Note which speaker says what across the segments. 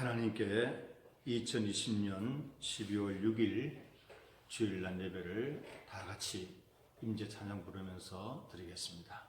Speaker 1: 하나님께 2020년 12월 6일 주일날 예배를 다 같이 임재 찬양 부르면서 드리겠습니다.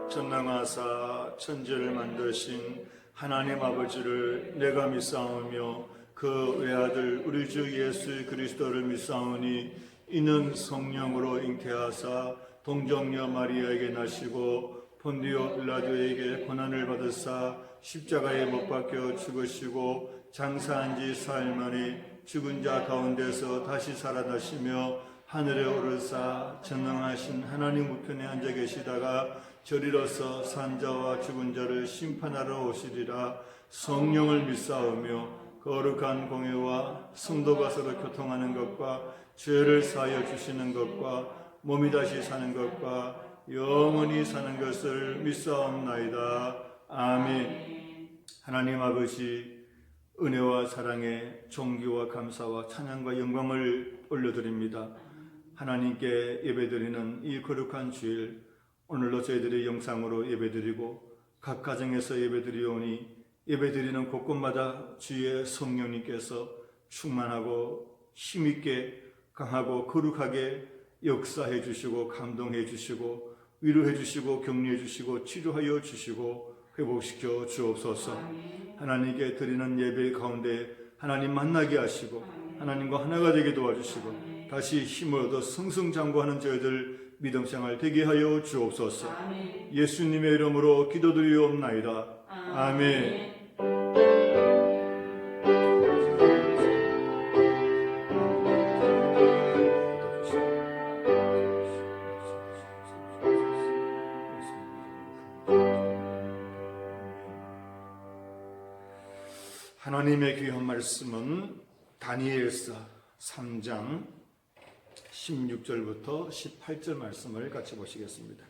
Speaker 1: 전능하사 천지를 만드신 하나님 아버지를 내가 믿사오며 그 외아들 우리 주 예수 그리스도를 믿사오니 이는 성령으로 잉태하사 동정녀 마리아에게 나시고 본디오 빌라도에게 고난을 받으사 십자가에 못 박혀 죽으시고 장사한 지 사흘 만에 죽은 자 가운데서 다시 살아나시며 하늘에 오르사 전능하신 하나님 우편에 앉아 계시다가 저리로서 산자와 죽은 자를 심판하러 오시리라. 성령을 믿사오며 거룩한 공회와 성도가 서로 교통하는 것과 죄를 사하여 주시는 것과 몸이 다시 사는 것과 영원히 사는 것을 믿사옵나이다. 아멘. 하나님 아버지, 은혜와 사랑에 존귀와 감사와 찬양과 영광을 올려드립니다. 하나님께 예배드리는 이 거룩한 주일, 오늘도 저희들이 영상으로 예배드리고 각 가정에서 예배드리오니 예배드리는 곳곳마다 주의 성령님께서 충만하고 힘있게 강하고 거룩하게 역사해 주시고 감동해 주시고 위로해 주시고 격려해 주시고 치료하여 주시고 회복시켜 주옵소서. 하나님께 드리는 예배 가운데 하나님 만나게 하시고 하나님과 하나가 되게 도와주시고 다시 힘을 얻어 승승장구하는 저희들 믿음 생활 되게 하여 주옵소서. 아멘. 예수님의 이름으로 기도드리옵나이다. 아멘. 하나님의 귀한 말씀은 다니엘서 3장 16절부터 18절 말씀을 같이 보시겠습니다.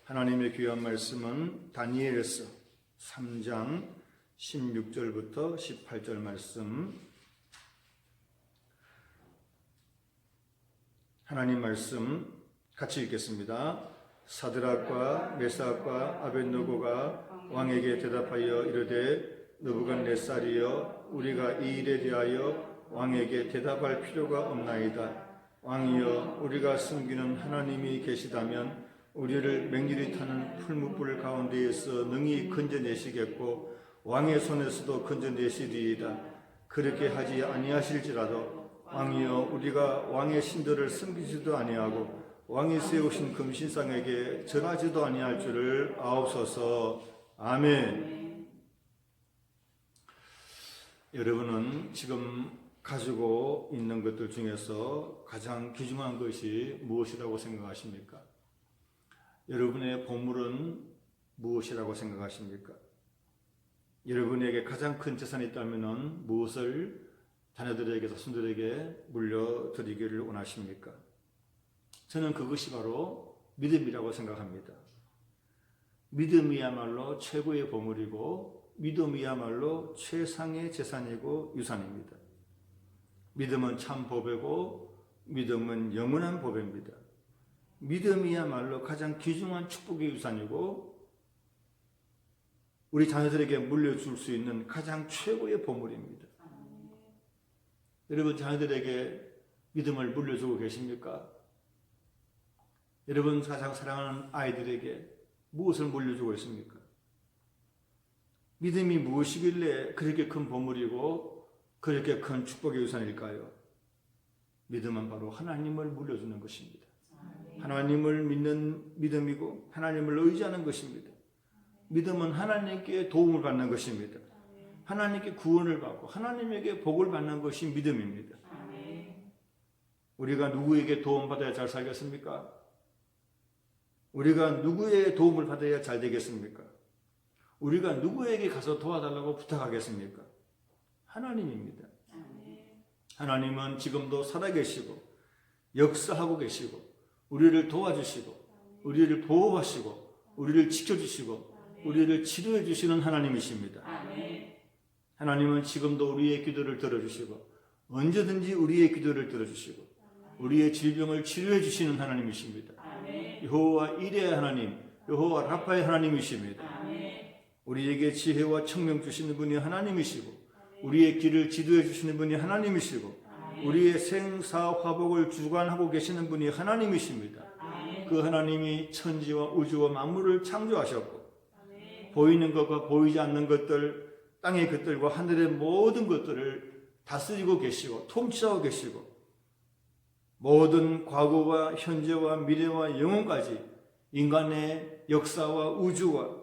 Speaker 1: 하나님의 귀한 말씀은 다니엘서 3장 16절부터 18절 말씀, 하나님 말씀 같이 읽겠습니다. 사드락과 메삭과 아벳느고가 왕에게 대답하여 이르되 느부갓네살이여, 우리가 이 일에 대하여 왕에게 대답할 필요가 없나이다. 왕이여, 우리가 섬기는 하나님이 계시다면 우리를 맹렬히 타는 풀무불 가운데에서 능히 건져내시겠고 왕의 손에서도 건져내시리이다. 그렇게 하지 아니하실지라도 왕이여, 우리가 왕의 신들을 섬기지도 아니하고 왕이 세우신 금신상에게 절하지도 아니할 줄을 아옵소서. 아멘. 여러분은 지금 가지고 있는 것들 중에서 가장 귀중한 것이 무엇이라고 생각하십니까? 여러분의 보물은 무엇이라고 생각하십니까? 여러분에게 가장 큰 재산이 있다면 무엇을 자녀들에게, 자손들에게 물려드리기를 원하십니까? 저는 그것이 바로 믿음이라고 생각합니다. 믿음이야말로 최고의 보물이고 믿음이야말로 최상의 재산이고 유산입니다. 믿음은 참 보배고 믿음은 영원한 보배입니다. 믿음이야말로 가장 귀중한 축복의 유산이고 우리 자녀들에게 물려줄 수 있는 가장 최고의 보물입니다. 여러분 자녀들에게 믿음을 물려주고 계십니까? 여러분 가장 사랑하는 아이들에게 무엇을 물려주고 있습니까? 믿음이 무엇이길래 그렇게 큰 보물이고 그렇게 큰 축복의 유산일까요? 믿음은 바로 하나님을 물려주는 것입니다. 하나님을 믿는 믿음이고 하나님을 의지하는 것입니다. 믿음은 하나님께 도움을 받는 것입니다. 하나님께 구원을 받고 하나님에게 복을 받는 것이 믿음입니다. 우리가 누구에게 도움받아야 잘 살겠습니까? 우리가 누구의 도움을 받아야 잘 되겠습니까? 우리가 누구에게 가서 도와달라고 부탁하겠습니까? 하나님입니다. 하나님은 지금도 살아계시고 역사하고 계시고 우리를 도와주시고 우리를 보호하시고 우리를 지켜주시고 우리를 치료해 주시는 하나님이십니다. 하나님은 지금도 우리의 기도를 들어주시고 언제든지 우리의 기도를 들어주시고 우리의 질병을 치료해 주시는 하나님이십니다. 여호와 이레의 하나님, 여호와 라파의 하나님이십니다. 우리에게 지혜와 청명 주시는 분이 하나님이시고 우리의 길을 지도해 주시는 분이 하나님이시고 우리의 생사 화복을 주관하고 계시는 분이 하나님이십니다. 그 하나님이 천지와 우주와 만물을 창조하셨고 보이는 것과 보이지 않는 것들, 땅의 것들과 하늘의 모든 것들을 다스리고 계시고 통치하고 계시고 모든 과거와 현재와 미래와 영원까지 인간의 역사와 우주와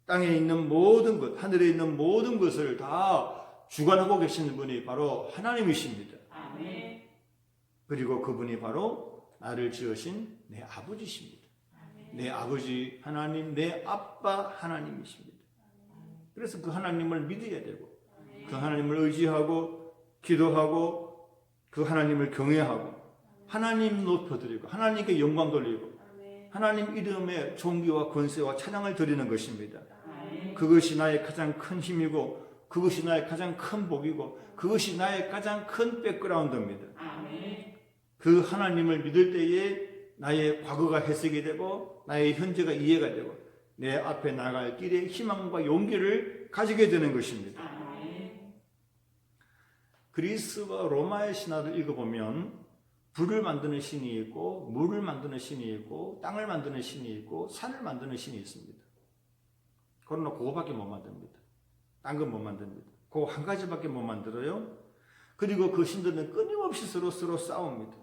Speaker 1: 땅에 있는 모든 것, 하늘에 있는 모든 것을 다 주관하고 계시는 분이 바로 하나님이십니다. 그리고 그분이 바로 나를 지으신 내 아버지십니다. 내 아버지 하나님, 내 아빠 하나님이십니다. 그래서 그 하나님을 믿어야 되고 그 하나님을 의지하고 기도하고 그 하나님을 경외하고 하나님 높여드리고 하나님께 영광 돌리고 하나님 이름의 존귀와 권세와 찬양을 드리는 것입니다. 그것이 나의 가장 큰 힘이고 그것이 나의 가장 큰 복이고 그것이 나의 가장 큰 백그라운드입니다. 그 하나님을 믿을 때에 나의 과거가 해석이 되고 나의 현재가 이해가 되고 내 앞에 나갈 길에 희망과 용기를 가지게 되는 것입니다. 그리스와 로마의 신화를 읽어보면 불을 만드는 신이 있고 물을 만드는 신이 있고 땅을 만드는 신이 있고 산을 만드는 신이 있습니다. 그러나 그거밖에 못 만듭니다. 딴 건 못 만듭니다. 그거 한 가지밖에 못 만들어요. 그리고 그 신들은 끊임없이 서로 싸웁니다.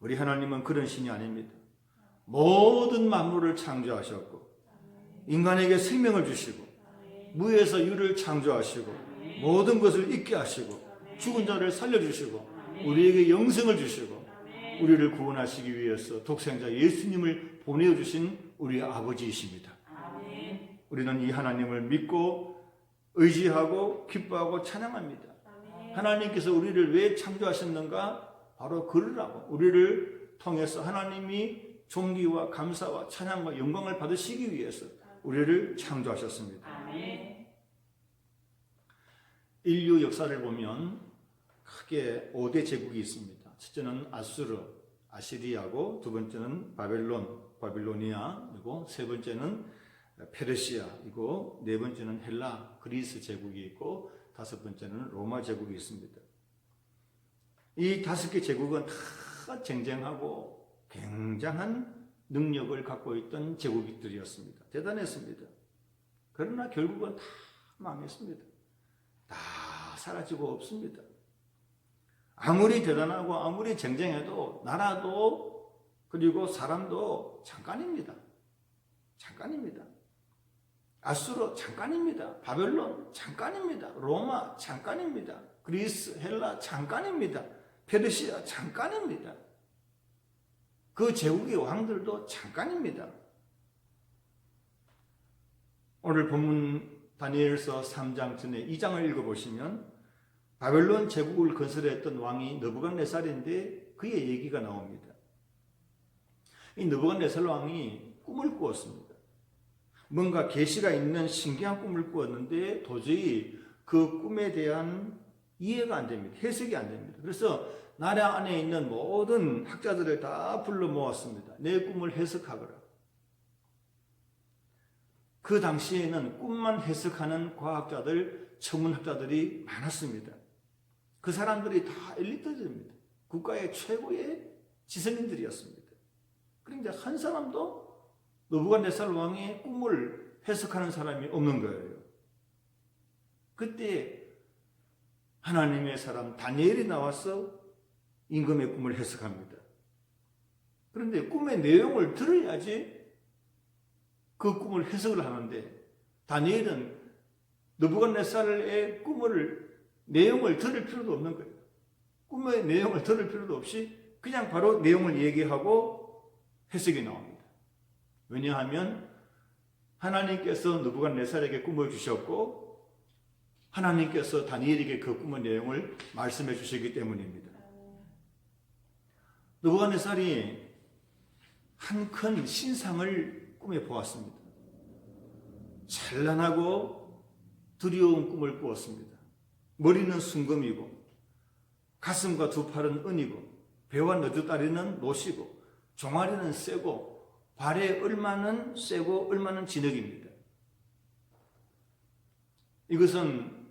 Speaker 1: 우리 하나님은 그런 신이 아닙니다. 모든 만물을 창조하셨고 인간에게 생명을 주시고 무에서 유를 창조하시고 모든 것을 있게 하시고 죽은 자를 살려주시고 우리에게 영생을 주시고 우리를 구원하시기 위해서 독생자 예수님을 보내주신 우리 아버지이십니다. 우리는 이 하나님을 믿고 의지하고 기뻐하고 찬양합니다. 하나님께서 우리를 왜 창조하셨는가? 바로 그러라고 우리를 통해서 하나님이 존귀와 감사와 찬양과 영광을 받으시기 위해서 우리를 창조하셨습니다. 인류 역사를 보면 크게 5대 제국이 있습니다. 첫째는 아수르, 아시리아고 두 번째는 바빌로니아, 그리고 세 번째는 페르시아이고 네 번째는 헬라, 그리스 제국이 있고 다섯 번째는 로마 제국이 있습니다. 이 5개 제국은 다 쟁쟁하고 굉장한 능력을 갖고 있던 제국들이었습니다. 대단했습니다. 그러나 결국은 다 망했습니다. 다 사라지고 없습니다. 아무리 대단하고 아무리 쟁쟁해도 나라도 그리고 사람도 잠깐입니다. 잠깐입니다. 아수르 잠깐입니다. 바벨론 잠깐입니다. 로마 잠깐입니다. 그리스, 헬라 잠깐입니다. 페르시아 잠깐입니다. 그 제국의 왕들도 잠깐입니다. 오늘 본문 다니엘서 3장 전에 2장을 읽어보시면 바벨론 제국을 건설했던 왕이 느부갓네살인데 그의 얘기가 나옵니다. 이 느부갓네살 왕이 꿈을 꾸었습니다. 뭔가 계시가 있는 신기한 꿈을 꾸었는데 도저히 그 꿈에 대한 이해가 안 됩니다. 해석이 안 됩니다. 그래서 나라 안에 있는 모든 학자들을 다 불러 모았습니다. 내 꿈을 해석하거라. 그 당시에는 꿈만 해석하는 과학자들, 천문학자들이 많았습니다. 그 사람들이 다 엘리트들입니다. 국가의 최고의 지성인들이었습니다. 그런데 한 사람도 느부갓네살 왕의 꿈을 해석하는 사람이 없는 거예요. 그때 하나님의 사람 다니엘이 나와서 임금의 꿈을 해석합니다. 그런데 꿈의 내용을 들어야지 그 꿈을 해석을 하는데 다니엘은 느부갓네살의 꿈을 내용을 들을 필요도 없는 거예요. 꿈의 내용을 들을 필요도 없이 그냥 바로 내용을 얘기하고 해석이 나옵니다. 왜냐하면 하나님께서 느부갓네살에게 꿈을 주셨고 하나님께서 다니엘에게 그 꿈의 내용을 말씀해 주시기 때문입니다. 느부갓네살이 한 큰 신상을 꿈에 보았습니다. 찬란하고 두려운 꿈을 꾸었습니다. 머리는 순금이고 가슴과 두 팔은 은이고 배와 너드다리는 노시고 종아리는 쇠고 발에 얼마는 쇠고 얼마는 진흙입니다. 이것은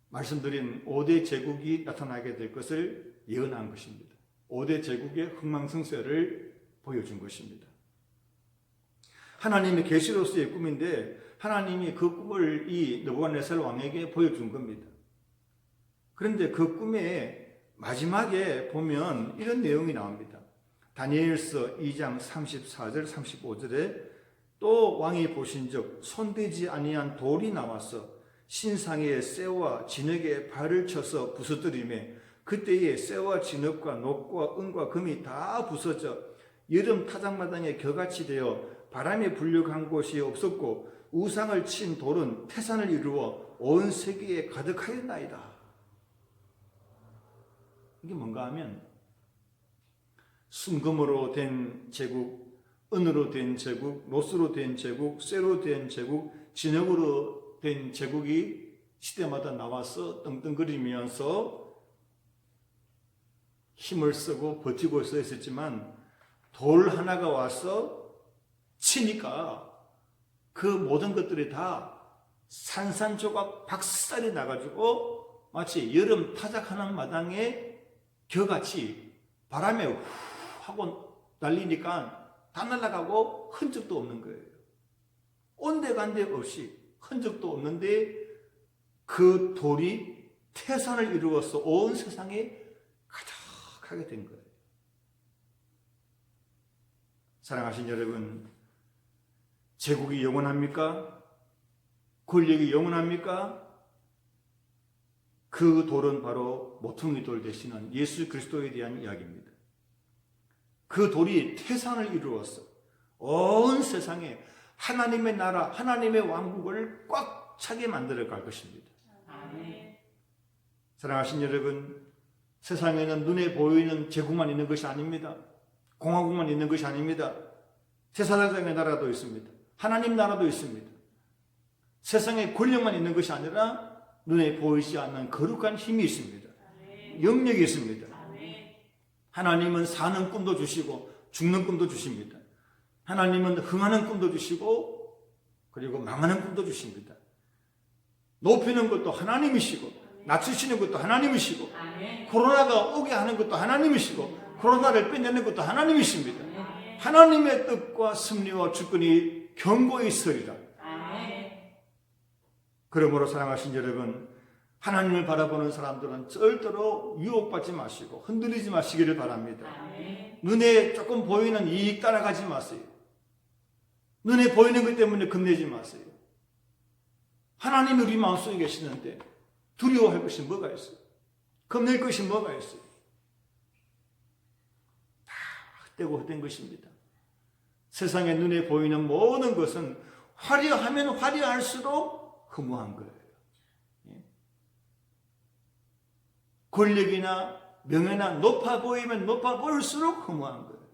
Speaker 1: 말씀드린 5대 제국이 나타나게 될 것을 예언한 것입니다. 5대 제국의 흥망성쇠를 보여준 것입니다. 하나님의 계시로서의 꿈인데 하나님이 그 꿈을 이 느부갓네살 왕에게 보여준 겁니다. 그런데 그 꿈의 마지막에 보면 이런 내용이 나옵니다. 다니엘서 2장 34절 35절에 또 왕이 보신즉 손대지 아니한 돌이 나와서 신상의 쇠와 진흙에 발을 쳐서 부서뜨리매 그때에 쇠와 진흙과 녹과 은과 금이 다 부서져 여름 타작마당에 겨같이 되어 바람에 불려간 곳이 없었고 우상을 친 돌은 태산을 이루어 온 세계에 가득하였나이다. 이게 뭔가 하면 순금으로 된 제국, 은으로 된 제국, 노스로 된 제국, 쇠로 된 제국, 진흙으로 된 제국이 시대마다 나와서 떵떵거리면서 힘을 쓰고 버티고 있었지만 돌 하나가 와서 치니까 그 모든 것들이 다 산산조각 박살이 나가지고 마치 여름 타작하는 마당에 겨같이 바람에 후 하고 날리니까 다 날아가고 흔적도 없는 거예요. 온데간데 없이 흔적도 없는데 그 돌이 태산을 이루어서 온 세상에 가득하게 된 거예요. 사랑하신 여러분, 제국이 영원합니까? 권력이 영원합니까? 그 돌은 바로 모퉁이 돌 되시는 예수 그리스도에 대한 이야기입니다. 그 돌이 태산을 이루어서 온 세상에 하나님의 나라, 하나님의 왕국을 꽉 차게 만들어 갈 것입니다. 아멘. 사랑하신 여러분, 세상에는 눈에 보이는 제국만 있는 것이 아닙니다. 공화국만 있는 것이 아닙니다. 제사장의 나라도 있습니다. 하나님 나라도 있습니다. 세상에 권력만 있는 것이 아니라 눈에 보이지 않는 거룩한 힘이 있습니다. 영역이 있습니다. 하나님은 사는 꿈도 주시고 죽는 꿈도 주십니다. 하나님은 흥하는 꿈도 주시고 그리고 망하는 꿈도 주십니다. 높이는 것도 하나님이시고 낮추시는 것도 하나님이시고 코로나가 오게 하는 것도 하나님이시고 코로나를 빼내는 것도 하나님이십니다. 하나님의 뜻과 섭리와 주권이 견고히 서리라. 그러므로 사랑하신 여러분, 하나님을 바라보는 사람들은 절대로 유혹받지 마시고 흔들리지 마시기를 바랍니다. 눈에 조금 보이는 이익 따라가지 마세요. 눈에 보이는 것 때문에 겁내지 마세요. 하나님이 우리 마음속에 계시는데 두려워할 것이 뭐가 있어요? 겁낼 것이 뭐가 있어요? 다 헛되고 헛된 것입니다. 세상의 눈에 보이는 모든 것은 화려하면 화려할수록 허무한 거예요. 권력이나 명예나 높아 보이면 높아 보일수록 허무한 거예요.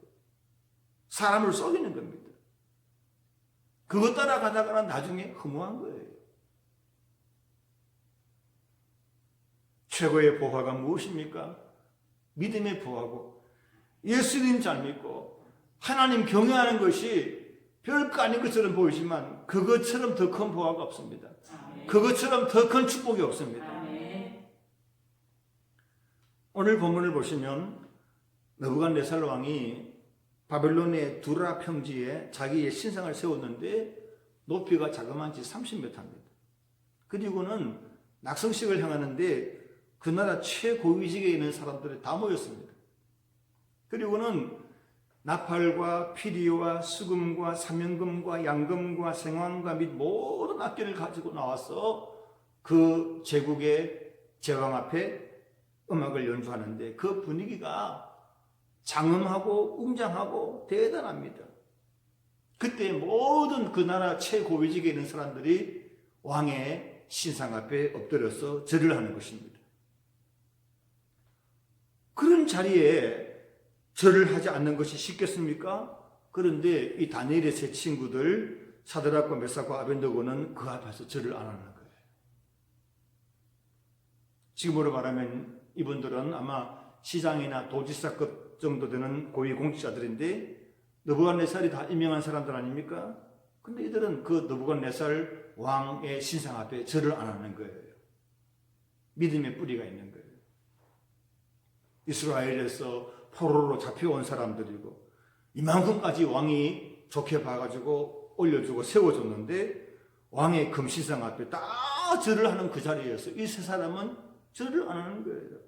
Speaker 1: 사람을 속이는 겁니다. 그거 따라가다가 나중에 허무한 거예요. 최고의 보화가 무엇입니까? 믿음의 보화고 예수님 잘 믿고 하나님 경외하는 것이 별거 아닌 것처럼 보이지만 그것처럼 더 큰 보화가 없습니다. 그것처럼 더 큰 축복이 없습니다. 오늘 본문을 보시면 느부갓네살 왕이 바벨론의 두라 평지에 자기의 신상을 세웠는데 높이가 자그마치 30m입니다. 그리고는 낙성식을 향하는데 그 나라 최고위직에 있는 사람들이 다 모였습니다. 그리고는 나팔과 피리와 수금과 사명금과 양금과 생황과 및 모든 악기를 가지고 나와서 그 제국의 제왕 앞에 음악을 연주하는데 그 분위기가 장엄하고 웅장하고 대단합니다. 그때 모든 그 나라 최고위직에 있는 사람들이 왕의 신상 앞에 엎드려서 절을 하는 것입니다. 그런 자리에 절을 하지 않는 것이 쉽겠습니까? 그런데 이 다니엘의 세 친구들 사드락과 메삭과 아벤느고는 그 앞에서 절을 안 하는 거예요. 지금으로 말하면 이분들은 아마 시장이나 도지사급 정도 되는 고위 공직자들인데 느부갓네살이 다 임명한 사람들 아닙니까? 근데 이들은 그 느부갓네살 왕의 신상 앞에 절을 안 하는 거예요. 믿음의 뿌리가 있는 거예요. 이스라엘에서 포로로 잡혀온 사람들이고 이만큼까지 왕이 좋게 봐가지고 올려주고 세워줬는데 왕의 금신상 앞에 다 절을 하는 그 자리에서 이 세 사람은 절을 안 하는 거예요.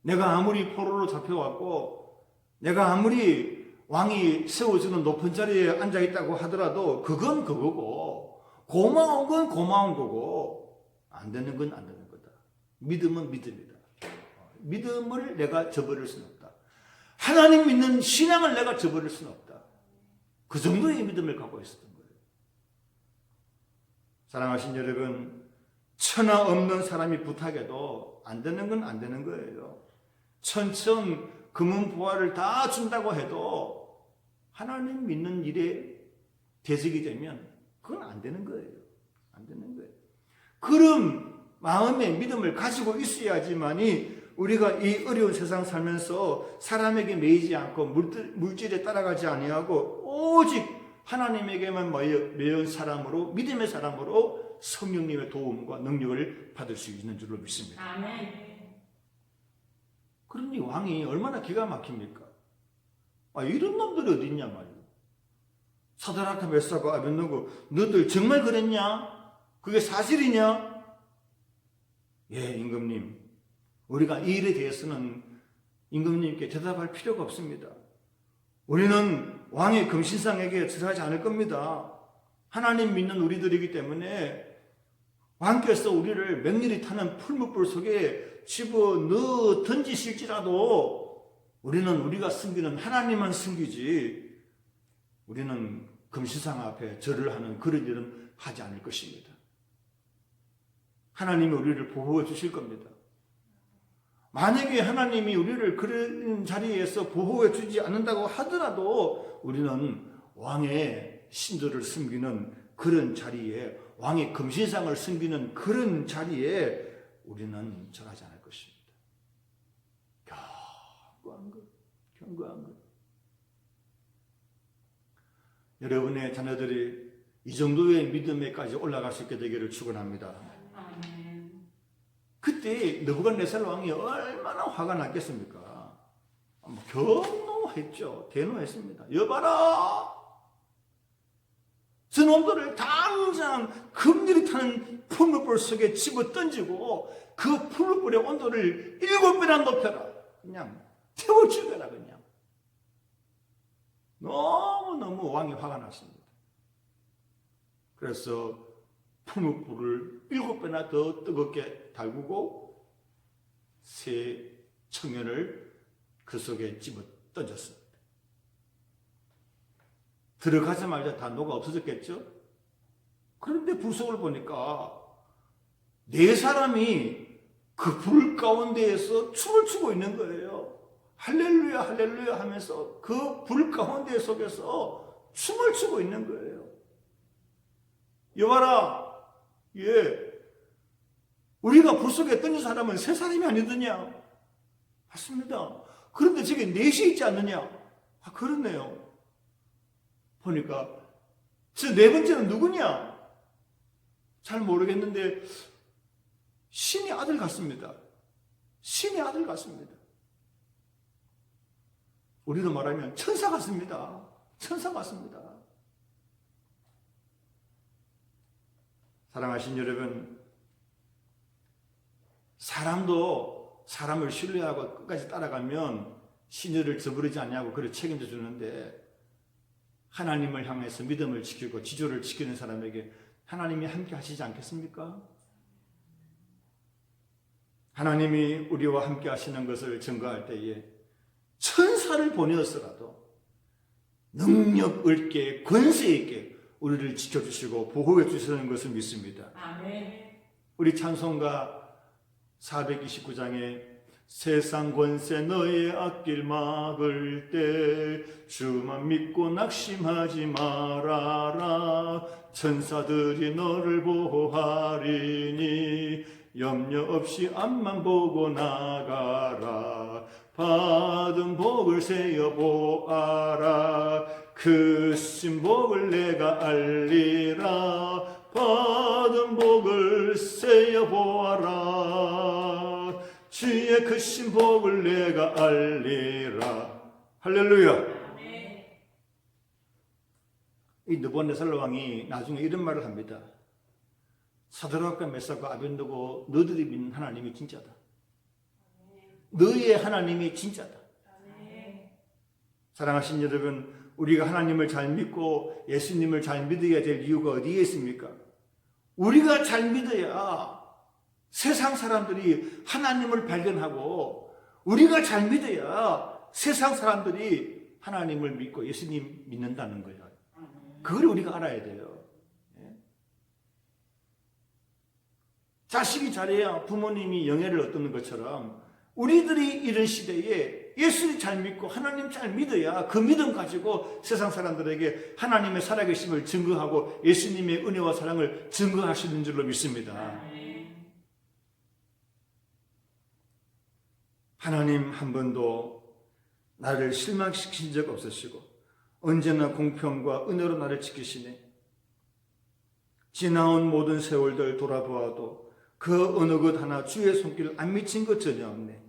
Speaker 1: 내가 아무리 포로로 잡혀왔고 내가 아무리 왕이 세워주는 높은 자리에 앉아있다고 하더라도 그건 그거고 고마운 건 고마운 거고 안 되는 건 안 되는 거다. 믿음은 믿음이다. 믿음을 내가 저버릴 수는 없다. 하나님 믿는 신앙을 내가 저버릴 수는 없다. 그 정도의 믿음을 갖고 있었던 거예요. 사랑하신 여러분, 천하 없는 사람이 부탁해도 안 되는 건 안 되는 거예요. 천천 금은보화를 다 준다고 해도 하나님 믿는 일에 대적이 되면 그건 안 되는 거예요. 안 되는 거예요. 그런 마음의 믿음을 가지고 있어야지만이 우리가 이 어려운 세상 살면서 사람에게 매이지 않고 물질에 따라가지 아니하고 오직 하나님에게만 매인 사람으로 믿음의 사람으로 성령님의 도움과 능력을 받을 수 있는 줄로 믿습니다.
Speaker 2: 아멘.
Speaker 1: 그러니 왕이 얼마나 기가 막힙니까? 이런 놈들이 어디 있냐 말이야. 사드락과 메삭과 아벤느고 너들 정말 그랬냐? 그게 사실이냐? 예, 임금님. 우리가 이 일에 대해서는 임금님께 대답할 필요가 없습니다. 우리는 왕의 금신상에게 절하지 않을 겁니다. 하나님 믿는 우리들이기 때문에 왕께서 우리를 맹렬히 타는 풀무불 속에 집어넣어 던지실지라도 우리는 우리가 섬기는 하나님만 섬기지 우리는 금신상 앞에 절을 하는 그런 일은 하지 않을 것입니다. 하나님이 우리를 보호해 주실 겁니다. 만약에 하나님이 우리를 그런 자리에서 보호해 주지 않는다고 하더라도 우리는 왕의 신들을 섬기는 그런 자리에 왕의 금신상을 섬기는 그런 자리에 우리는 절하지 않을 것입니다. 견고한 것. 여러분의 자녀들이 이 정도의 믿음에까지 올라갈 수 있게 되기를 축원합니다. 그때 느부갓네살 왕이 얼마나 화가 났겠습니까? 경노했죠. 대노했습니다. 여봐라! 저놈들을 당장 금리를 타는 풀물불 속에 집어 던지고 그 풀물불의 온도를 7배나 높여라. 그냥 태워 죽여라. 그냥. 너무너무 왕이 화가 났습니다. 그래서 풀물불을 7배나 더 뜨겁게 달구고 새 청년을 그 속에 집어 던졌습니다. 들어가자마자 다 녹아 없어졌겠죠? 그런데 부속을 보니까 4사람이 그 불 가운데에서 춤을 추고 있는 거예요. 할렐루야 할렐루야 하면서 그 불 가운데 속에서 춤을 추고 있는 거예요. 여봐라, 우리가 불 속에 던진 사람은 3사람이 아니더냐? 맞습니다. 그런데 저게 4시 있지 않느냐? 그렇네요. 보니까 저 4번째는 누구냐? 잘 모르겠는데 신의 아들 같습니다. 신의 아들 같습니다. 우리로 말하면 천사 같습니다. 천사 같습니다. 사랑하신 여러분, 사람도 사람을 신뢰하고 끝까지 따라가면 신뢰를 저버리지 않냐고 그를 책임져 주는데, 하나님을 향해서 믿음을 지키고 지조를 지키는 사람에게 하나님이 함께 하시지 않겠습니까? 하나님이 우리와 함께 하시는 것을 증거할 때에 천사를 보내었어라도 능력 있게 권세 있게 우리를 지켜주시고 보호해 주시는 것을 믿습니다. 아멘. 우리 찬송가 429장에 세상 권세 너의 앞길 막을 때 주만 믿고 낙심하지 말아라. 천사들이 너를 보호하리니 염려 없이 앞만 보고 나가라. 받은 복을 세어 보아라. 그 신복을 내가 알리라. 받은 복을 세어 보아라. 주의 그 신복을 내가 알리라. 할렐루야. 이 느부갓네살 왕이 나중에 이런 말을 합니다. 사드락과 메삭과 아벤느고, 너희들이 믿는 하나님이 진짜다. 너희의 하나님이 진짜다. 사랑하신 여러분, 우리가 하나님을 잘 믿고 예수님을 잘 믿어야 될 이유가 어디에 있습니까? 우리가 잘 믿어야 세상 사람들이 하나님을 발견하고, 우리가 잘 믿어야 세상 사람들이 하나님을 믿고 예수님 믿는다는 거예요. 그걸 우리가 알아야 돼요. 자식이 잘해야 부모님이 영예를 얻는 것처럼 우리들이 이런 시대에 예수를 잘 믿고 하나님 잘 믿어야 그 믿음 가지고 세상 사람들에게 하나님의 살아계심을 증거하고 예수님의 은혜와 사랑을 증거할 수 있는 줄로 믿습니다. 하나님 한 번도 나를 실망시킨 적 없으시고 언제나 공평과 은혜로 나를 지키시네. 지나온 모든 세월들 돌아보아도 그 어느 것 하나 주의 손길 안 미친 것 전혀 없네.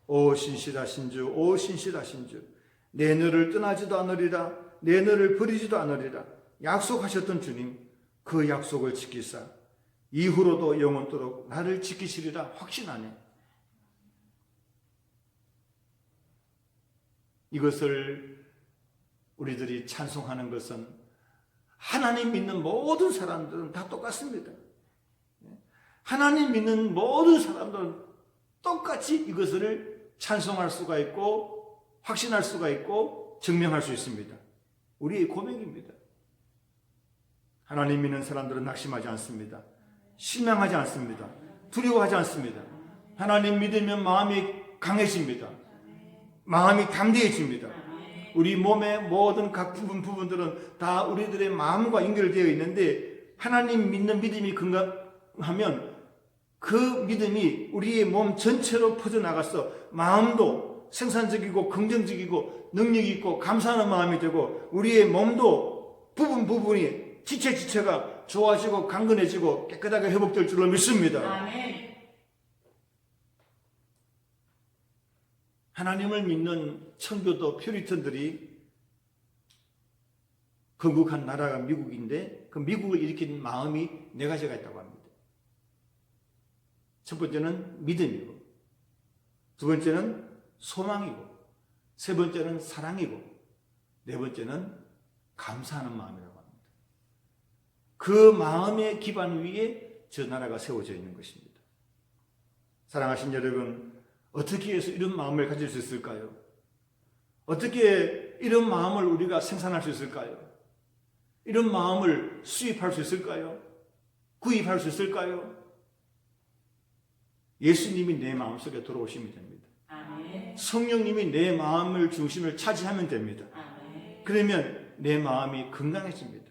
Speaker 1: 오 신실하신 주, 오 신실하신 주, 내 너를 떠나지도 않으리라, 내 너를 버리지도 않으리라 약속하셨던 주님, 그 약속을 지키사 이후로도 영원토록 나를 지키시리라 확신하네. 이것을 우리들이 찬송하는 것은 하나님 믿는 모든 사람들은 다 똑같습니다. 하나님 믿는 모든 사람들은 똑같이 이것을 찬송할 수가 있고 확신할 수가 있고 증명할 수 있습니다. 우리의 고백입니다. 하나님 믿는 사람들은 낙심하지 않습니다. 실망하지 않습니다. 두려워하지 않습니다. 하나님 믿으면 마음이 강해집니다. 마음이 담대해집니다. 우리 몸의 모든 각 부분들은 다 우리들의 마음과 연결되어 있는데, 하나님 믿는 믿음이 건강하면 그 믿음이 우리의 몸 전체로 퍼져나가서 마음도 생산적이고 긍정적이고 능력 있고 감사하는 마음이 되고, 우리의 몸도 부분이 지체가 좋아지고 강건해지고 깨끗하게 회복될 줄로 믿습니다. 아멘. 하나님을 믿는 청교도 퓨리턴들이 건국한 나라가 미국인데 그 미국을 일으킨 마음이 네 가지가 있다고 합니다. 첫 번째는 믿음이고, 두 번째는 소망이고, 세 번째는 사랑이고, 네 번째는 감사하는 마음이라고 합니다. 그 마음의 기반 위에 저 나라가 세워져 있는 것입니다. 사랑하신 여러분, 어떻게 해서 이런 마음을 가질 수 있을까요? 어떻게 이런 마음을 우리가 생산할 수 있을까요? 이런 마음을 수입할 수 있을까요? 구입할 수 있을까요? 예수님이 내 마음속에 들어오시면 됩니다. 아멘. 성령님이 내 마음을 중심을 차지하면 됩니다. 아멘. 그러면 내 마음이 건강해집니다.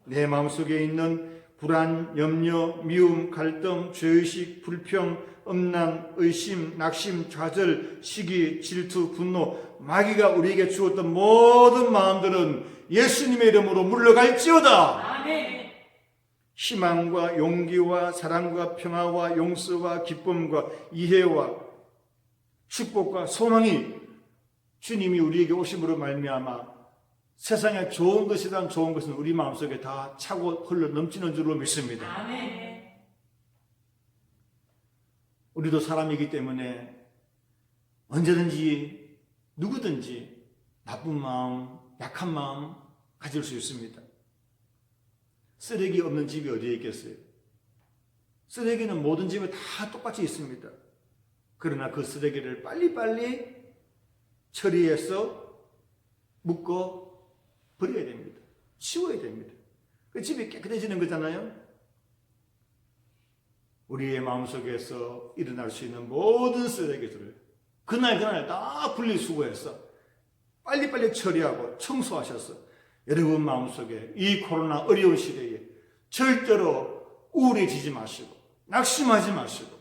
Speaker 1: 내 마음속에 있는 불안, 염려, 미움, 갈등, 죄의식, 불평, 엄난, 의심, 낙심, 좌절, 시기, 질투, 분노, 마귀가 우리에게 주었던 모든 마음들은 예수님의 이름으로 물러갈지어다. 아멘. 희망과 용기와 사랑과 평화와 용서와 기쁨과 이해와 축복과 소망이 주님이 우리에게 오심으로 말미암아 세상에 좋은 것이란 좋은 것은 우리 마음속에 다 차고 흘러 넘치는 줄로 믿습니다. 아멘. 우리도 사람이기 때문에 언제든지 누구든지 나쁜 마음, 약한 마음 가질 수 있습니다. 쓰레기 없는 집이 어디에 있겠어요? 쓰레기는 모든 집에 다 똑같이 있습니다. 그러나 그 쓰레기를 빨리빨리 처리해서 묶어 버려야 됩니다. 치워야 됩니다. 그 집이 깨끗해지는 거잖아요. 우리의 마음속에서 일어날 수 있는 모든 쓰레기들을 그날 다 분리수거해서 빨리빨리 처리하고 청소하셔서 여러분 마음속에 이 코로나 어려운 시대에 절대로 우울해지지 마시고 낙심하지 마시고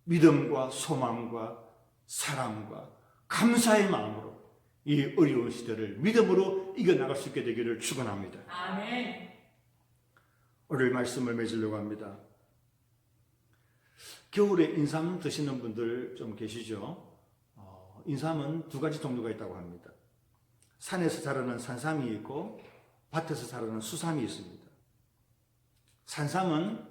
Speaker 1: 믿음과 소망과 사랑과 감사의 마음으로 이 어려운 시대를 믿음으로 이겨나갈 수 있게 되기를 축원합니다. 아멘. 오늘 말씀을 맺으려고 합니다. 겨울에 인삼 드시는 분들 좀 계시죠? 인삼은 두 가지 종류가 있다고 합니다. 산에서 자라는 산삼이 있고 밭에서 자라는 수삼이 있습니다. 산삼은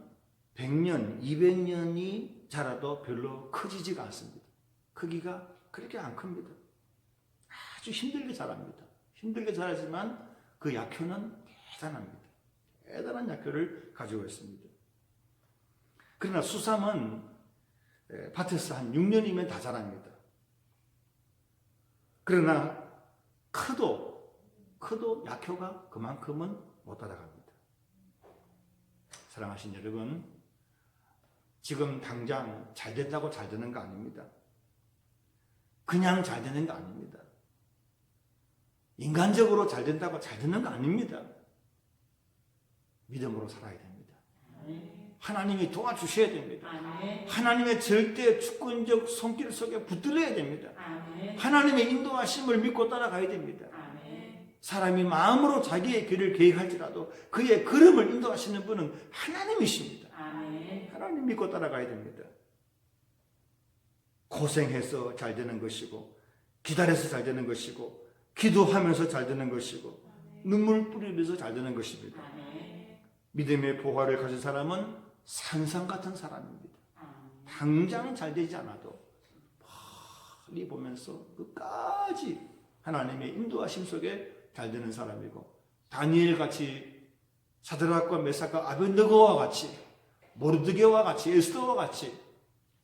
Speaker 1: 100년, 200년이 자라도 별로 커지지가 않습니다. 크기가 그렇게 안 큽니다. 아주 힘들게 자랍니다. 힘들게 자라지만 그 약효는 대단합니다. 대단한 약효를 가지고 있습니다. 그러나 수삼은 밭에서 한 6년이면 다 자랍니다. 그러나 커도 약효가 그만큼은 못 따라갑니다. 사랑하신 여러분, 지금 당장 잘 된다고 잘 되는 거 아닙니다. 그냥 잘 되는 거 아닙니다. 인간적으로 잘 된다고 잘 되는 거 아닙니다. 믿음으로 살아야 됩니다. 하나님이 도와주셔야 됩니다. 하나님의 절대 주권적 손길 속에 붙들어야 됩니다. 하나님의 인도하심을 믿고 따라가야 됩니다. 사람이 마음으로 자기의 길을 계획할지라도 그의 걸음을 인도하시는 분은 하나님이십니다. 하나님 믿고 따라가야 됩니다. 고생해서 잘 되는 것이고 기다려서 잘 되는 것이고 기도하면서 잘 되는 것이고 눈물 뿌리면서 잘 되는 것입니다. 믿음의 보화를 가진 사람은 산성 같은 사람입니다. 당장 잘 되지 않아도 멀리 보면서 끝까지 하나님의 인도하심 속에 잘 되는 사람이고 다니엘같이 사드락과 메삭과 아벤느고와 같이 모르드게와 같이 에스더와 같이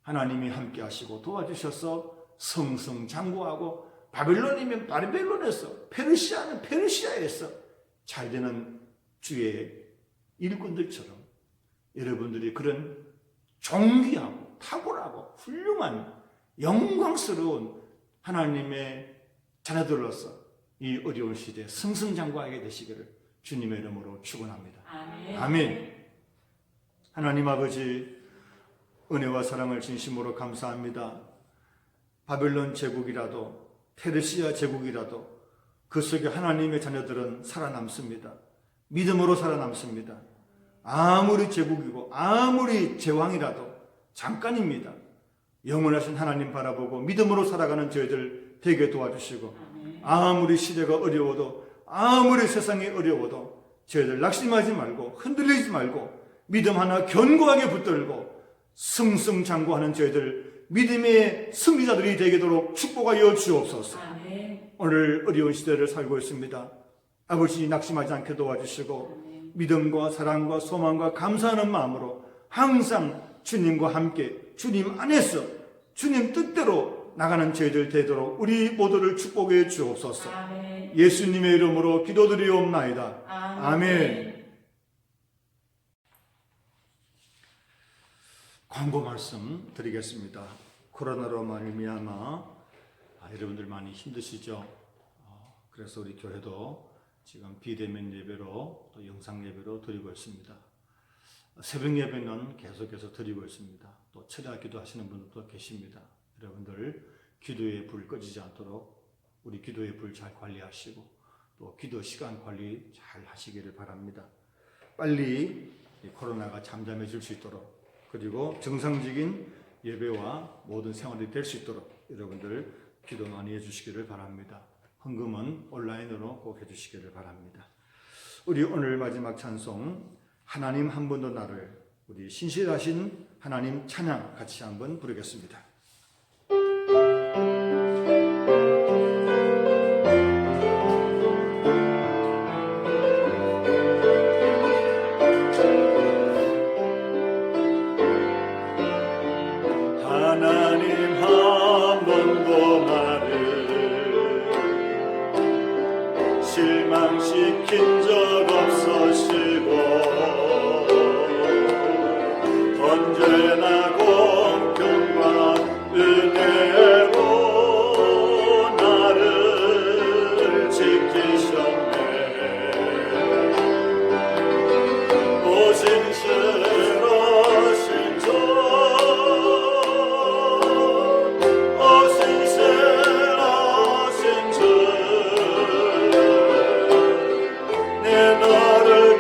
Speaker 1: 하나님이 함께 하시고 도와주셔서 성성장구하고 바벨론이면 바벨론에서 페르시아는 페르시아에서 잘 되는 주의 일꾼들처럼 여러분들이 그런 존귀하고 탁월하고 훌륭한 영광스러운 하나님의 자녀들로서 이 어려운 시대에 승승장구하게 되시기를 주님의 이름으로 축원합니다. 아멘. 아멘. 하나님 아버지 은혜와 사랑을 진심으로 감사합니다. 바벨론 제국이라도 페르시아 제국이라도 그 속에 하나님의 자녀들은 살아남습니다. 믿음으로 살아남습니다. 아무리 제국이고 아무리 제왕이라도 잠깐입니다. 영원하신 하나님 바라보고 믿음으로 살아가는 저희들 되게 도와주시고 아무리 시대가 어려워도 아무리 세상이 어려워도 저희들 낙심하지 말고 흔들리지 말고 믿음 하나 견고하게 붙들고 승승장구하는 저희들 믿음의 승리자들이 되도록 축복하여 주옵소서.
Speaker 2: 아멘.
Speaker 1: 오늘 어려운 시대를 살고 있습니다. 아버지 낙심하지 않게 도와주시고 믿음과 사랑과 소망과 감사하는 마음으로 항상 주님과 함께 주님 안에서 주님 뜻대로 나가는 저희들 되도록 우리 모두를 축복해 주옵소서.
Speaker 2: 아멘.
Speaker 1: 예수님의 이름으로 기도드리옵나이다. 아멘. 광고 말씀 드리겠습니다. 코로나로 말미암아 여러분들 많이 힘드시죠? 그래서 우리 교회도 지금 비대면 예배로 또 영상 예배로 드리고 있습니다. 새벽 예배는 계속해서 드리고 있습니다. 또 철야 기도하시는 분들도 계십니다. 여러분들 기도의 불 꺼지지 않도록 우리 기도의 불 잘 관리하시고 또 기도 시간 관리 잘 하시기를 바랍니다. 빨리 이 코로나가 잠잠해질 수 있도록 그리고 정상적인 예배와 모든 생활이 될 수 있도록 여러분들 기도 많이 해주시기를 바랍니다. 헌금은 온라인으로 꼭 해주시기를 바랍니다. 우리 오늘 마지막 찬송 하나님 한 번도 나를 우리 신실하신 하나님 찬양 같이 한번 부르겠습니다. 하나님 한 번도 나를 실망시킨 적 없으시고 언제나 공평과 은혜로 나를 지키셨네. 오 신실하신 주, 오 신실하신 주, 내 나를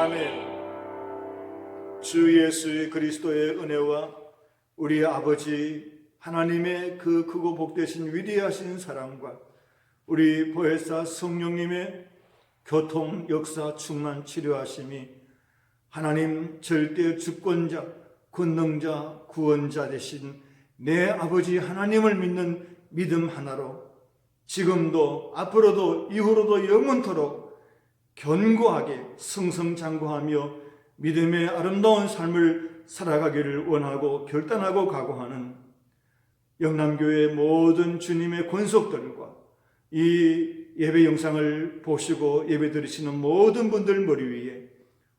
Speaker 1: 아멘. 주 예수 그리스도의 은혜와 우리 아버지 하나님의 그 크고 복되신 위대하신 사랑과 우리 보혜사 성령님의 교통 역사 충만 치료하심이 하나님 절대 주권자 권능자 구원자 되신 내 아버지 하나님을 믿는 믿음 하나로 지금도 앞으로도 이후로도 영원토록 견고하게 승승장구하며 믿음의 아름다운 삶을 살아가기를 원하고 결단하고 각오하는 영남교회 모든 주님의 권속들과 이 예배 영상을 보시고 예배 드리시는 모든 분들 머리 위에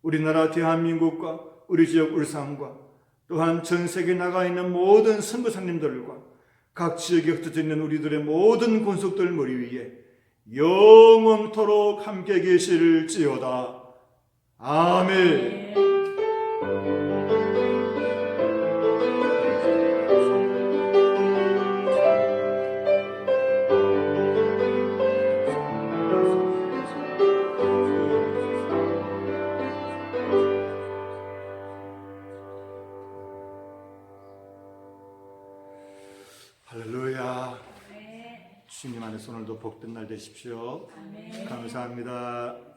Speaker 1: 우리나라 대한민국과 우리 지역 울산과 또한 전 세계에 나가 있는 모든 선교사님들과 각 지역에 흩어져 있는 우리들의 모든 권속들 머리 위에 영원토록 함께 계실지어다. 아멘. 할렐루야. 주님 안에서 오늘도 복된 날 되십시오. 감사합니다.